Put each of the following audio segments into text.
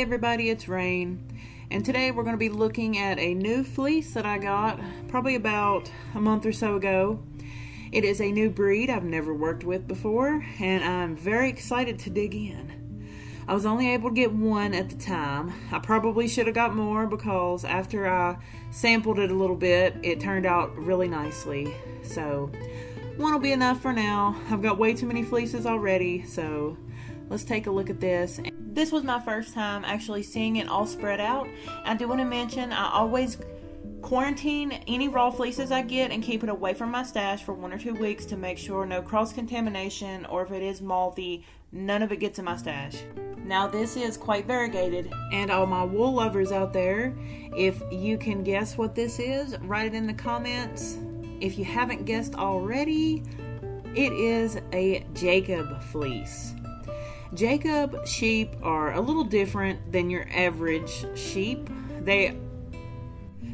everybody, it's Rayne, and today we're going to be looking at a new fleece that I got probably about a month or so ago. It is a new breed I've never worked with before, and I'm very excited to dig in. I was only able to get one at the time. I probably should have got more because after I sampled it a little bit, it turned out really nicely. So one will be enough for now. I've got way too many fleeces already, so let's take a look at this. This was my first time actually seeing it all spread out. I do want to mention I always quarantine any raw fleeces I get and keep it away from my stash for 1 or 2 weeks to make sure no cross-contamination, or if it is moldy, none of it gets in my stash. Now this is quite variegated, and all my wool lovers out there, if you can guess what this is, write it in the comments. If you haven't guessed already, it is a Jacob fleece. Jacob sheep are a little different than your average sheep. They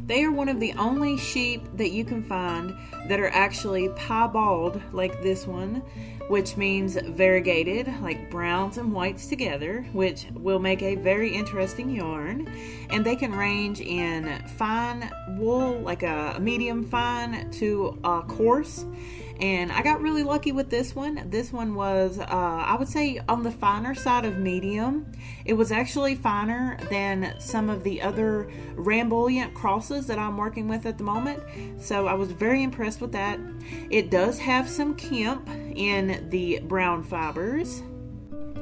are one of the only sheep that you can find that are actually piebald like this one, which means variegated, like browns and whites together, which will make a very interesting yarn. And they can range in fine wool, like a medium fine, to coarse. And I got really lucky with this one. This one was, I would say, on the finer side of medium. It was actually finer than some of the other Rambuliant crosses that I'm working with at the moment. So I was very impressed with that. It does have some kemp in the brown fibers,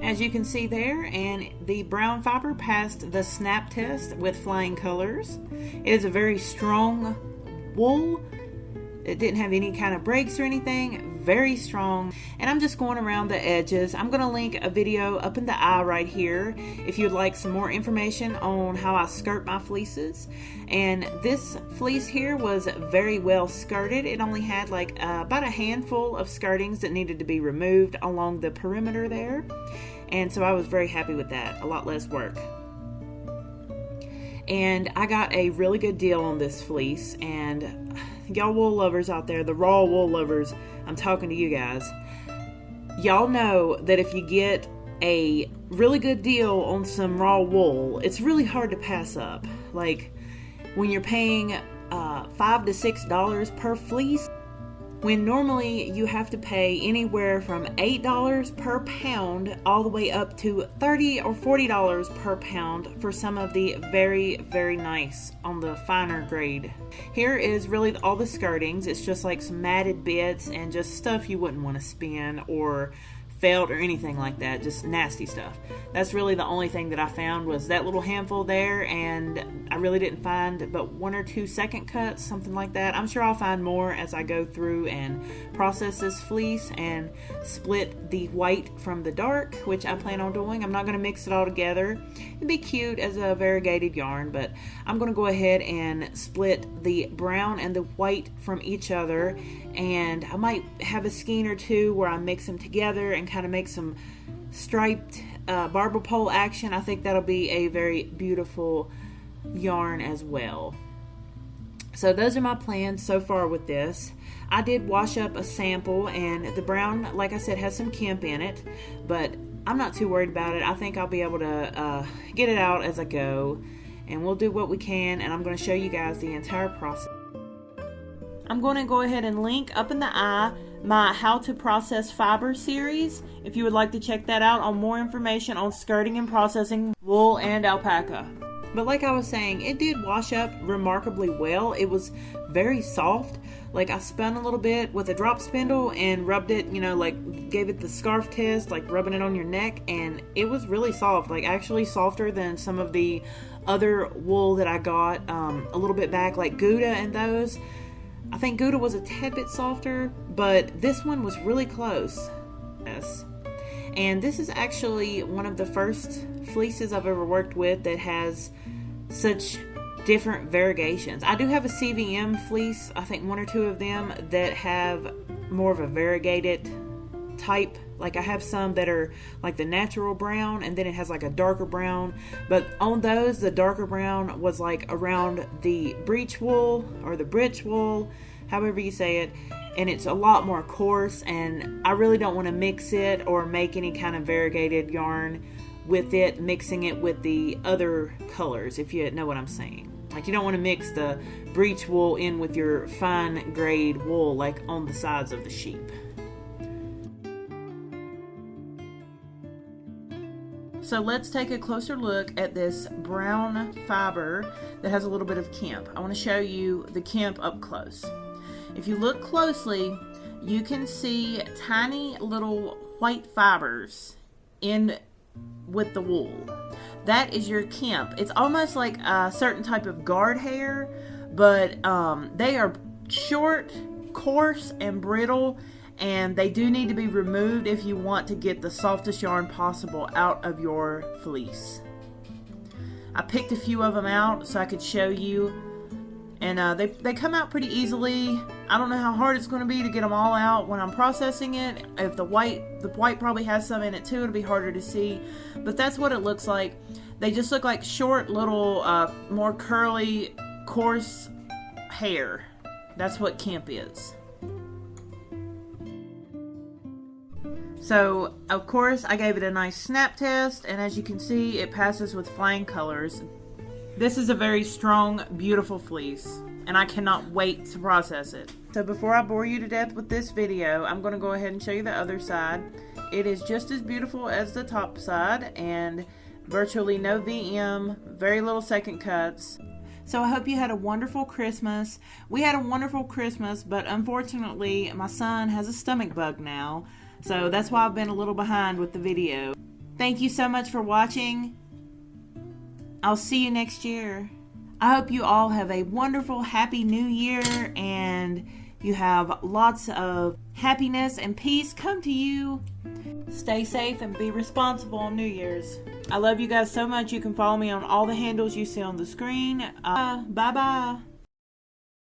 as you can see there, and the brown fiber passed the snap test with flying colors. It is a very strong wool. It didn't have any kind of breaks or anything. Very strong. And I'm just going around the edges. I'm going to link a video up in the eye right here if you'd like some more information on how I skirt my fleeces. And this fleece here was very well skirted. It only had like about a handful of skirtings that needed to be removed along the perimeter there. And so I was very happy with that. A lot less work. And I got a really good deal on this fleece, and y'all wool lovers out there, the raw wool lovers, I'm talking to you guys. Y'all know that if you get a really good deal on some raw wool, it's really hard to pass up. Like when you're paying $5 to $6 per fleece, when normally you have to pay anywhere from $8 per pound all the way up to $30 or $40 per pound for some of the very, very nice on the finer grade. Here is really all the skirtings. It's just like some matted bits and just stuff you wouldn't want to spin or felt or anything like that, just nasty stuff. That's really the only thing that I found was that little handful there, and I really didn't find but 1 or 2 second cuts, something like that. I'm sure I'll find more as I go through and process this fleece and split the white from the dark, which I plan on doing. I'm not going to mix it all together. It'd be cute as a variegated yarn, but I'm going to go ahead and split the brown and the white from each other, and I might have a skein or two where I mix them together and kind of make some striped barber pole action. I think that'll be a very beautiful yarn as well. So those are my plans so far with this. I did wash up a sample, and the brown, like I said, has some kemp in it, but I'm not too worried about it. I think I'll be able to get it out as I go, and we'll do what we can, and I'm going to show you guys the entire process. I'm going to go ahead and link up in the eye my How to Process Fiber series if you would like to check that out on more information on skirting and processing wool and alpaca. But like I was saying, it did wash up remarkably well. It was very soft. Like I spun a little bit with a drop spindle and rubbed it, like gave it the scarf test, like rubbing it on your neck, and it was really soft, like actually softer than some of the other wool that I got a little bit back, like Gouda and those. I think Gouda was a tad bit softer, but this one was really close. Yes. And this is actually one of the first fleeces I've ever worked with that has such different variegations. I do have a CVM fleece, I think 1 or 2 of them that have more of a variegated type. Like I have some that are like the natural brown, and then it has like a darker brown, but on those the darker brown was like around the breech wool or the britch wool, however you say it, and it's a lot more coarse, and I really don't want to mix it or make any kind of variegated yarn with it, mixing it with the other colors, if you know what I'm saying. Like, you don't want to mix the breech wool in with your fine grade wool like on the sides of the sheep. So let's take a closer look at this brown fiber that has a little bit of kemp. I want to show you the kemp up close. If you look closely, you can see tiny little white fibers in with the wool. That is your kemp. It's almost like a certain type of guard hair, but they are short, coarse, and brittle, and they do need to be removed if you want to get the softest yarn possible out of your fleece. I picked a few of them out so I could show you, and they come out pretty easily. I don't know how hard it's going to be to get them all out when I'm processing it. If the white probably has some in it too, it'll be harder to see, but that's what it looks like. They just look like short little more curly, coarse hair. That's what kemp is. So, of course, I gave it a nice snap test, and as you can see, it passes with flying colors. This is a very strong, beautiful fleece, and I cannot wait to process it. So before I bore you to death with this video, I'm going to go ahead and show you the other side. It is just as beautiful as the top side, and virtually no VM, very little second cuts. So I hope you had a wonderful Christmas. We had a wonderful Christmas, but unfortunately, my son has a stomach bug now. So that's why I've been a little behind with the video. Thank you so much for watching. I'll see you next year. I hope you all have a wonderful, happy new year, and you have lots of happiness and peace come to you. Stay safe and be responsible on New Year's. I love you guys so much. You can follow me on all the handles you see on the screen. Bye-bye.